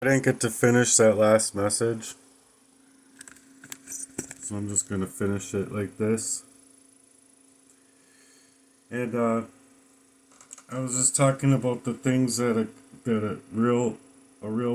I didn't get to finish that last message, so I'm just gonna finish it like this. And I was just talking about the things that a real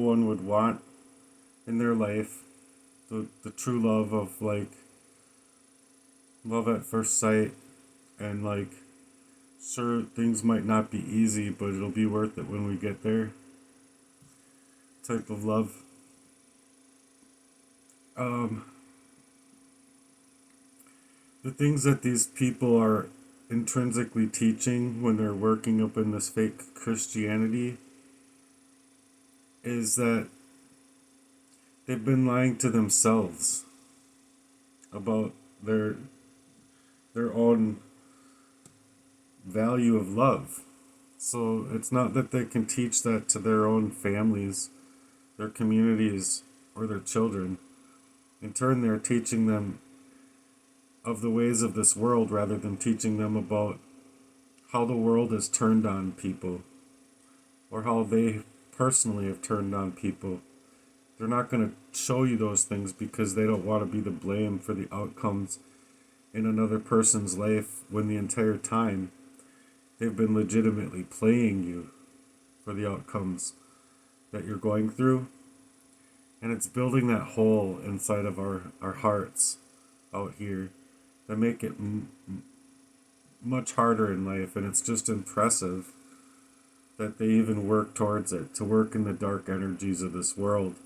one would want in their life, the true love of like love at first sight, and like sure things might not be easy, but it'll be worth it when we get there. Type of love. Um, the things that these people are intrinsically teaching when they're working up in this fake Christianity is that they've been lying to themselves about their their own value of love. So it's not that they can teach that to their own families, their communities, or their children. In turn, they're teaching them of the ways of this world rather than teaching them about how the world has turned on people or how they personally have turned on people. They're not going to show you those things because they don't want to be the blame for the outcomes in another person's life when the entire time they've been legitimately playing you for the outcomes that you're going through. And it's building that hole inside of our hearts out here that make it much harder in life. And it's just impressive that they even work towards it, to work in the dark energies of this world,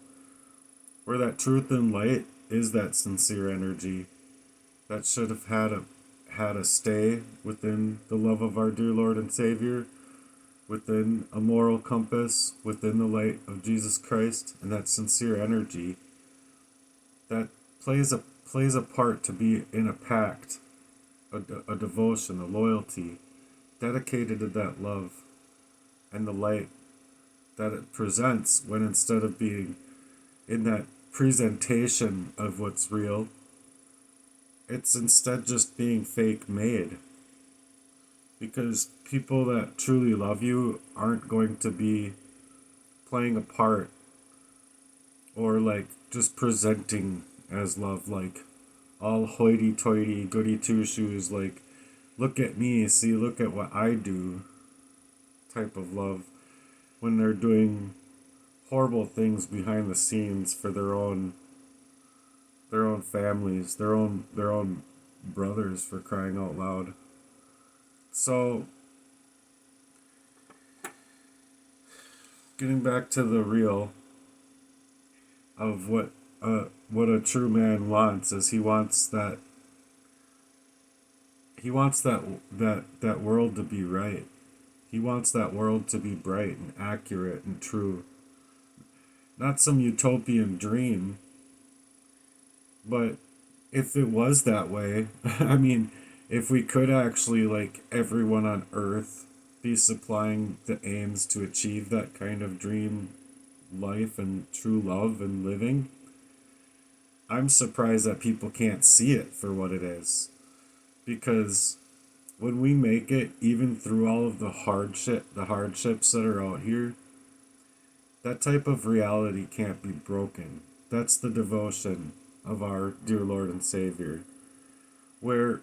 where that truth and light is that sincere energy that should have had a stay within the love of our dear Lord and Savior, within a moral compass, within the light of Jesus Christ, and that sincere energy that plays a part to be in a pact, a devotion, a loyalty, dedicated to that love and the light that it presents, when instead of being in that presentation of what's real, it's instead just being fake made. Because people that truly love you aren't going to be playing a part or like just presenting as love, like all hoity toity, goody two shoes, like look at me, see, look at what I do type of love, when they're doing horrible things behind the scenes for their own families, their own brothers, for crying out loud. So getting back to the real of what a true man wants is he wants that world to be right. He wants that world to be bright and accurate and true. Not some utopian dream, but if it was that way, I mean, if we could actually, like, everyone on Earth be supplying the aims to achieve that kind of dream life and true love and living, I'm surprised that people can't see it for what it is. Because when we make it, even through all of the hardships that are out here, that type of reality can't be broken. That's the devotion of our dear Lord and Savior, where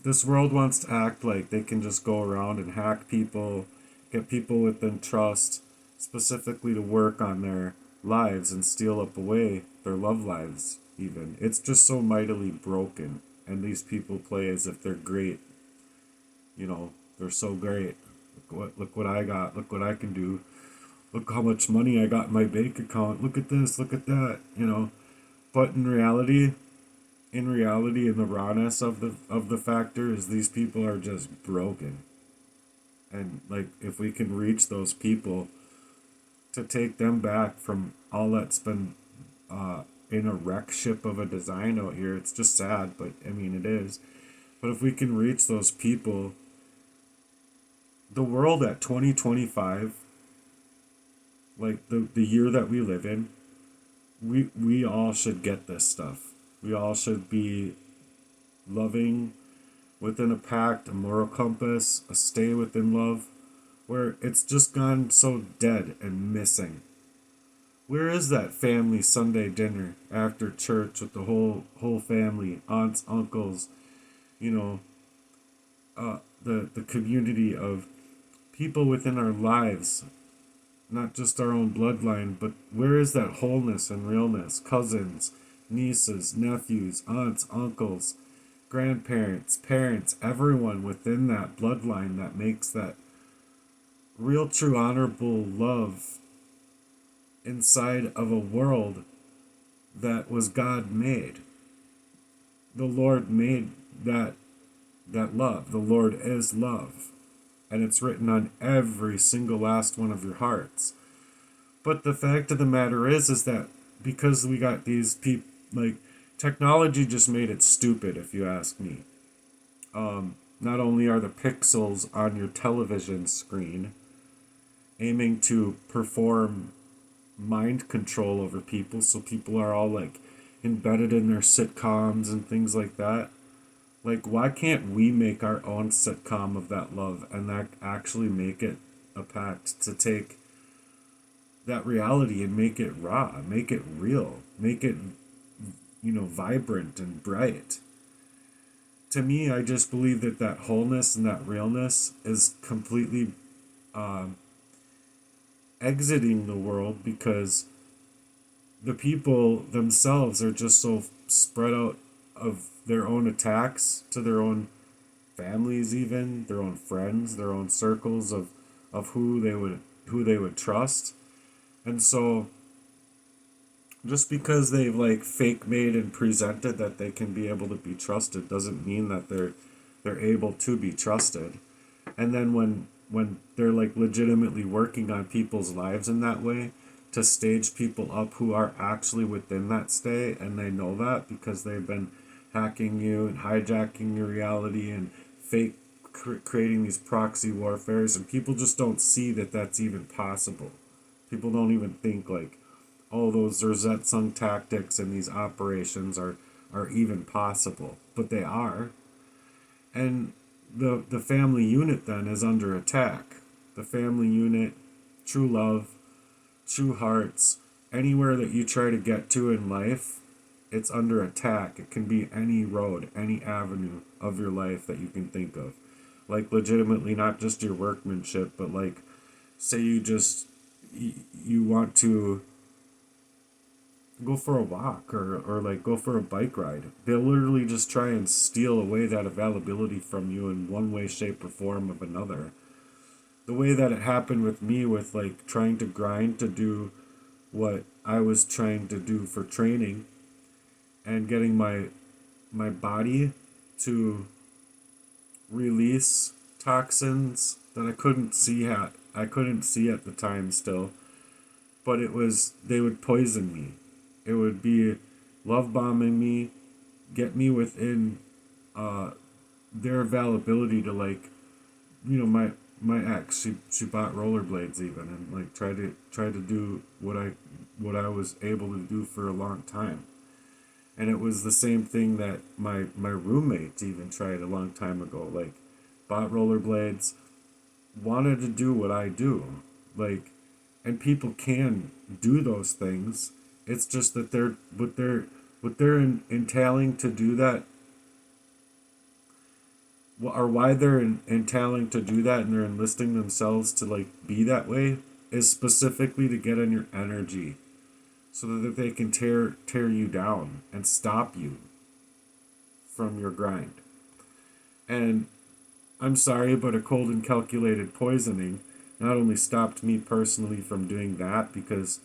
this world wants to act like they can just go around and hack people, get people within trust, specifically to work on their lives and steal up away their love lives, even. It's just so mightily broken. And these people play as if they're great. You know, they're so great. Look what I got. Look what I can do. Look how much money I got in my bank account. Look at this. Look at that. You know, but in reality, in the rawness of the factor is these people are just broken. And like, if we can reach those people to take them back from all that's been in a wreck ship of a design out here, it's just sad, but I mean it is. But if we can reach those people, the world at 2025, like the year that we live in, we all should get this stuff. We all should be loving within a pact, a moral compass, a stay within love, where it's just gone so dead and missing. Where is that family Sunday dinner after church with the whole family, aunts, uncles, you know, the community of people within our lives, not just our own bloodline, but where is that wholeness and realness? Cousins, nieces, nephews, aunts, uncles, grandparents, parents, everyone within that bloodline that makes that real, true, honorable love inside of a world that was God made. The Lord made that love. The Lord is love. And it's written on every single last one of your hearts. But the fact of the matter is that because we got these people, like, technology just made it stupid, if you ask me. Not only are the pixels on your television screen aiming to perform mind control over people, so people are all like embedded in their sitcoms and things like that. Like, why can't we make our own sitcom of that love and that actually make it a pact to take that reality and make it raw, make it real, make it, vibrant and bright? To me, I just believe that wholeness and that realness is completely exiting the world because the people themselves are just so spread out of their own attacks to their own families, even their own friends, their own circles of who they would trust. And so just because they've like fake made and presented that they can be able to be trusted doesn't mean that they're able to be trusted. And then when they're like legitimately working on people's lives in that way to stage people up who are actually within that state, and they know that because they've been hacking you and hijacking your reality and fake creating these proxy warfares, and people just don't see that that's even possible. People don't even think like, oh, those Rosette Sung tactics and these operations are even possible, but they are. And the family unit then is under attack. The family unit, true love, true hearts, anywhere that you try to get to in life, it's under attack. It can be any road, any avenue of your life that you can think of. Like legitimately not just your workmanship, but like say you want to go for a walk or like go for a bike ride. They'll literally just try and steal away that availability from you in one way, shape, or form of another. The way that it happened with me with like trying to grind to do what I was trying to do for training and getting my body to release toxins that I couldn't see at the time still, but they would poison me. It would be love bombing me, get me within their availability to like, my ex, she bought rollerblades even and like tried to do what I was able to do for a long time. And it was the same thing that my roommate even tried a long time ago. Like, bought rollerblades, wanted to do what I do. Like, and people can do those things. It's just that what they're entailing to do that, or why they're entailing to do that and they're enlisting themselves to like be that way is specifically to get on your energy so that they can tear you down and stop you from your grind. And I'm sorry, but a cold and calculated poisoning not only stopped me personally from doing that, because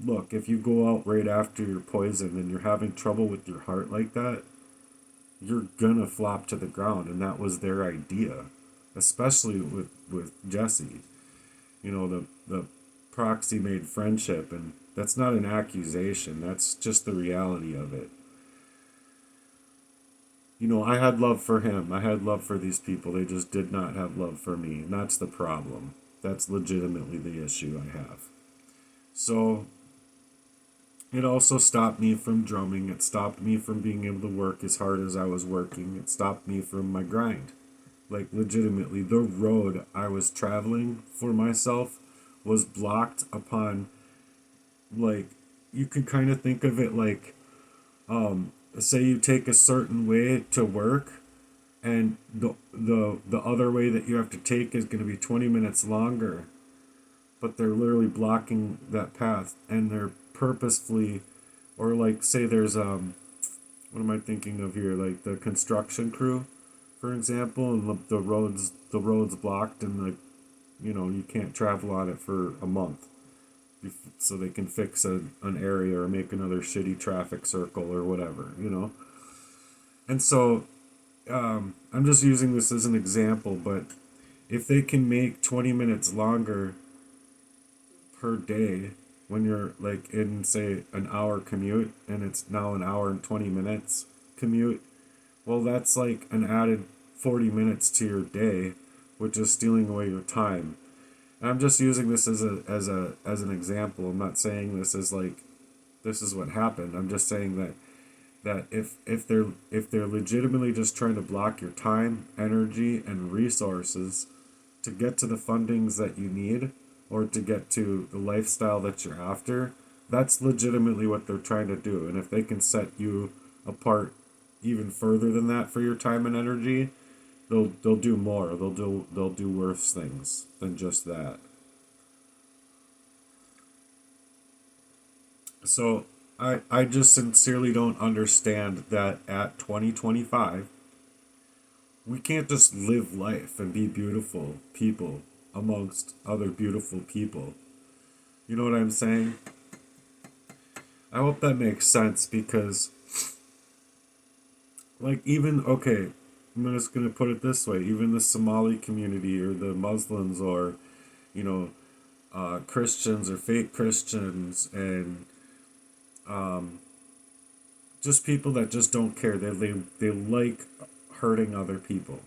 look, if you go out right after you're poisoned and you're having trouble with your heart like that, you're gonna flop to the ground, and that was their idea, especially with Jesse. The proxy made friendship, and that's not an accusation, that's just the reality of it. I had love for him, I had love for these people, they just did not have love for me, and that's the problem. That's legitimately the issue I have. So it also stopped me from drumming. It stopped me from being able to work as hard as I was working. It stopped me from my grind. Like, legitimately, the road I was traveling for myself was blocked upon Like, you can kind of think of it like, say you take a certain way to work, and the other way that you have to take is going to be 20 minutes longer, but they're literally blocking that path, and they're purposefully, or like say there's what am I thinking of here, like the construction crew, for example, and the roads blocked, and like, you can't travel on it for a month, so they can fix an area or make another shitty traffic circle or whatever. And so, I'm just using this as an example, but if they can make 20 minutes longer per day when you're like in, say, an hour commute, and it's now an hour and 20 minutes commute, well, that's like an added 40 minutes to your day, which is stealing away your time. And I'm just using this as an example. I'm not saying this is like this is what happened. I'm just saying that if they're legitimately just trying to block your time, energy, and resources to get to the fundings that you need, or to get to the lifestyle that you're after, that's legitimately what they're trying to do. And if they can set you apart even further than that for your time and energy, they'll do more. They'll do worse things than just that. So I just sincerely don't understand that at 2025 we can't just live life and be beautiful people amongst other beautiful people. You know what I'm saying? I hope that makes sense, because, like, even, okay, I'm just gonna put it this way: even the Somali community, or the Muslims, or, you know, Christians or fake Christians, and just people that just don't care. They like hurting other people,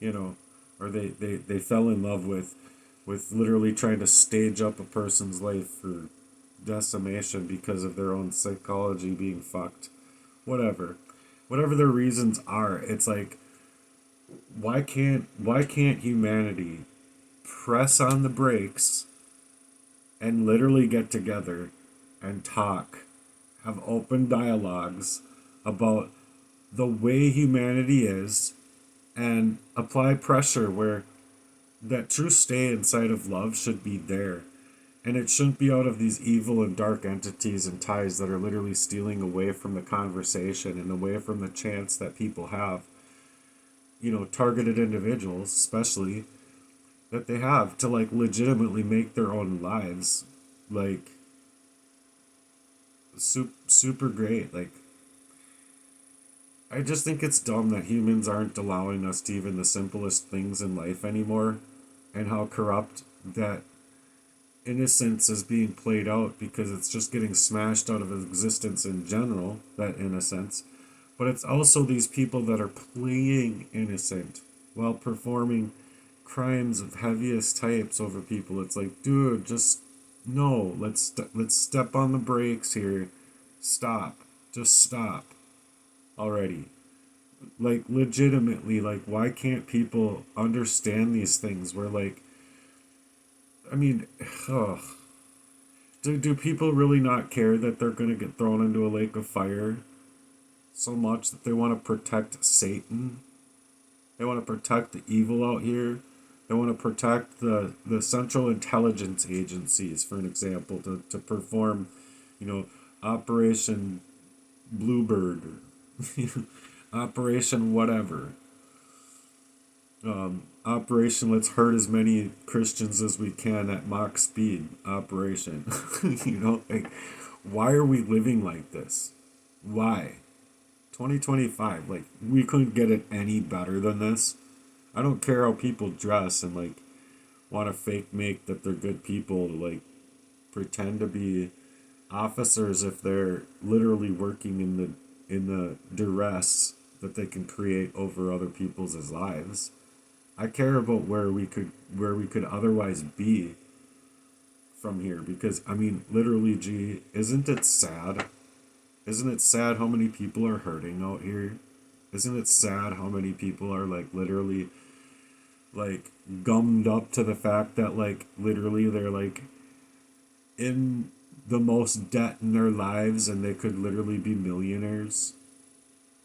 you know, or they fell in love with literally trying to stage up a person's life for decimation because of their own psychology being fucked. Whatever. Whatever their reasons are, it's like, why can't humanity press on the brakes and literally get together and talk, have open dialogues about the way humanity is, and apply pressure where that true stay inside of love should be there. And it shouldn't be out of these evil and dark entities and ties that are literally stealing away from the conversation and away from the chance that people have, targeted individuals, especially, that they have to, like, legitimately make their own lives, like, super great. Like, I just think it's dumb that humans aren't allowing us to even the simplest things in life anymore, and how corrupt that innocence is being played out, because it's just getting smashed out of existence in general, that innocence. But it's also these people that are playing innocent while performing crimes of heaviest types over people. It's like, dude, just no. Let's step on the brakes here. Stop. Just stop already. Like, legitimately, like, why can't people understand these things? Where, like, I mean, ugh. Do people really not care that they're gonna get thrown into a lake of fire so much that they want to protect Satan? They want to protect the evil out here. They want to protect the Central Intelligence Agencies, for an example, to perform, Operation Bluebird, Operation whatever. Operation Let's Hurt as Many Christians as We Can at Mach Speed Operation. Like, why are we living like this? Why? 2025, like, we couldn't get it any better than this. I don't care how people dress and, like, want to fake make that they're good people, to, like, pretend to be officers if they're literally working in the duress that they can create over other people's lives. I care about where we could otherwise be from here, because, I mean, literally, gee, isn't it sad? Isn't it sad how many people are hurting out here? Isn't it sad how many people are, like, literally, like, gummed up to the fact that, like, literally they're, like, in the most debt in their lives and they could literally be millionaires.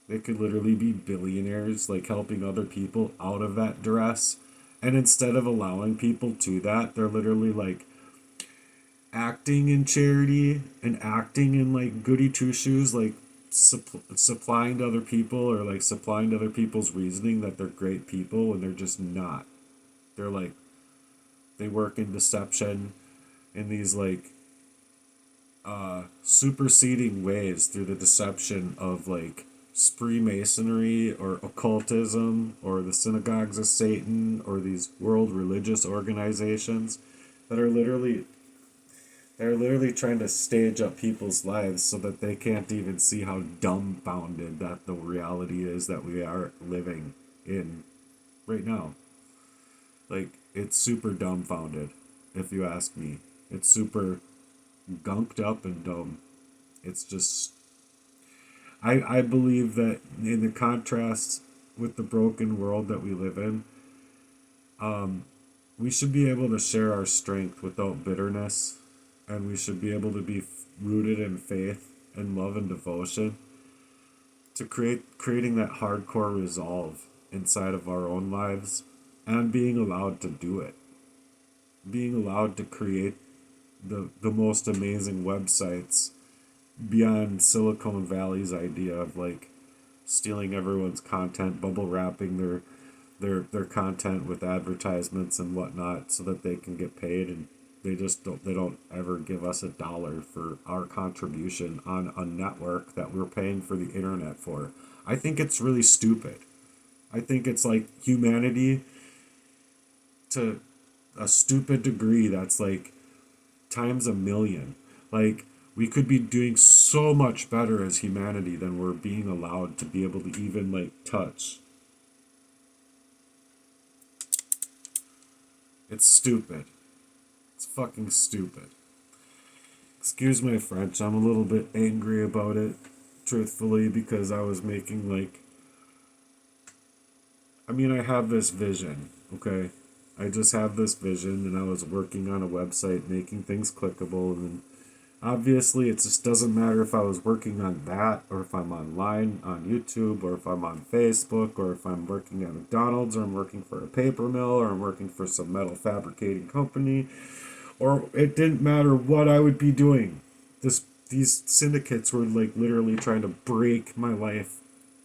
They could literally be billionaires, like helping other people out of that duress. And instead of allowing people to that, they're literally like acting in charity and acting in like goody two shoes, like supplying to other people or like supplying to other people's reasoning that they're great people when they're just not. They're like, they work in deception in these like superseding ways through the deception of like spree masonry or occultism or the synagogues of Satan or these world religious organizations that are literally they're literally trying to stage up people's lives so that they can't even see how dumbfounded that the reality is that we are living in right now. Like, it's super dumbfounded, if you ask me. It's super gunked up and dumb. It's just. I believe that in the contrast with the broken world that we live in, we should be able to share our strength without bitterness, and we should be able to be rooted in faith and love and devotion to creating that hardcore resolve inside of our own lives and being allowed to do it. Being allowed to create the most amazing websites beyond Silicon Valley's idea of like stealing everyone's content, bubble wrapping their content with advertisements and whatnot so that they can get paid, and they don't ever give us $1 for our contribution on a network that we're paying for the internet for. I think it's really stupid. I think it's like humanity to a stupid degree that's like times a million. Like, we could be doing so much better as humanity than we're being allowed to be able to even like touch. It's stupid. It's fucking stupid. Excuse my French, I'm a little bit angry about it, truthfully, because I was making like. I mean, I have this vision, okay? I just have this vision, and I was working on a website making things clickable, and obviously it just doesn't matter if I was working on that, or if I'm online on YouTube, or if I'm on Facebook, or if I'm working at McDonald's, or I'm working for a paper mill, or I'm working for some metal fabricating company, or it didn't matter what I would be doing. These syndicates were like literally trying to break my life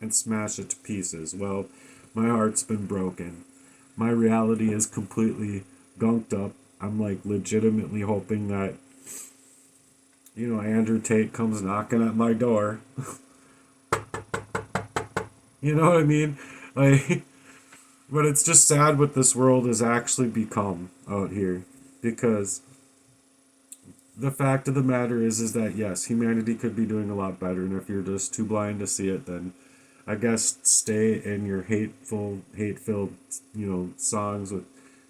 and smash it to pieces. Well, my heart's been broken. My reality is completely gunked up. I'm like legitimately hoping that, Andrew Tate comes knocking at my door. You know what I mean? Like, but it's just sad what this world has actually become out here, because the fact of the matter is that yes, humanity could be doing a lot better, and if you're just too blind to see it, then I guess stay in your hate-filled, songs with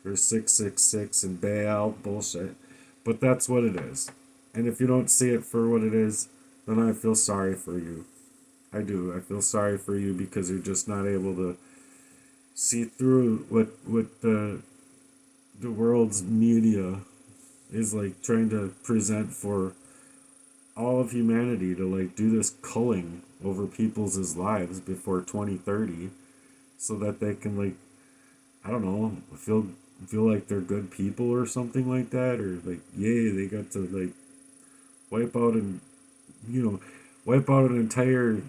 your 666 and Baal bullshit. But that's what it is. And if you don't see it for what it is, then I feel sorry for you. I do. I feel sorry for you because you're just not able to see through what the world's media is like trying to present for all of humanity, to like do this culling over people's lives before 2030 so that they can like, I don't know, feel like they're good people or something like that, or like, yay, they got to like wipe out an entire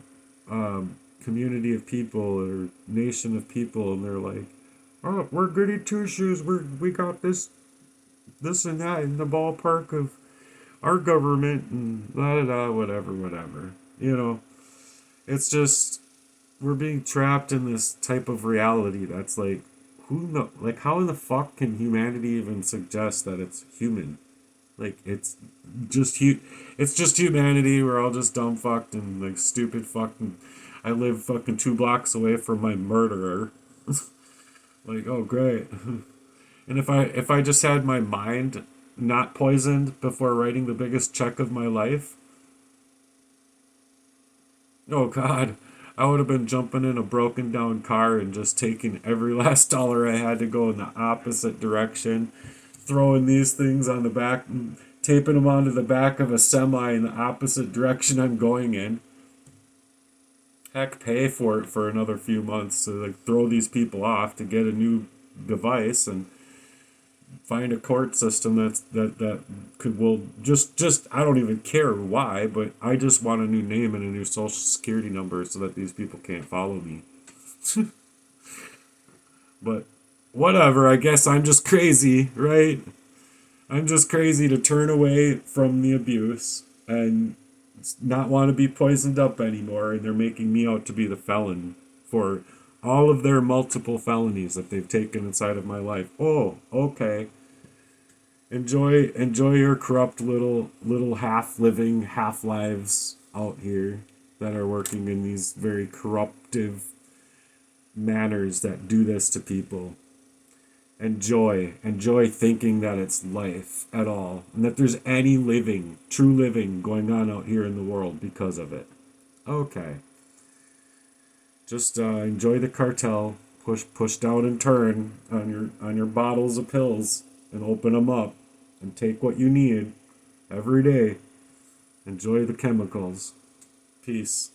community of people or nation of people, and they're like, oh, we're goody two shoes, we got this and that in the ballpark of our government and da da da, whatever. It's just, we're being trapped in this type of reality that's like, how in the fuck can humanity even suggest that it's human? Like, it's just humanity. We're all just dumb fucked and like stupid fucking. I live fucking 2 blocks away from my murderer. Like, oh great. And if I just had my mind not poisoned before writing the biggest check of my life, oh God, I would have been jumping in a broken down car and just taking every last dollar I had to go in the opposite direction, throwing these things on the back, taping them onto the back of a semi in the opposite direction I'm going in. Heck, pay for it for another few months to like throw these people off to get a new device and find a court system that could will just I don't even care why, but I just want a new name and a new social security number so that these people can't follow me. But whatever, I guess I'm just crazy, right? I'm just crazy to turn away from the abuse and not want to be poisoned up anymore, and they're making me out to be the felon for all of their multiple felonies that they've taken inside of my life. Oh, okay. Enjoy your corrupt little half living half lives out here that are working in these very corruptive manners that do this to people. Enjoy thinking that it's life at all and that there's any true living going on out here in the world because of it. Okay. Just enjoy the cartel. Push down and turn on your bottles of pills and open them up and take what you need every day. Enjoy the chemicals. Peace.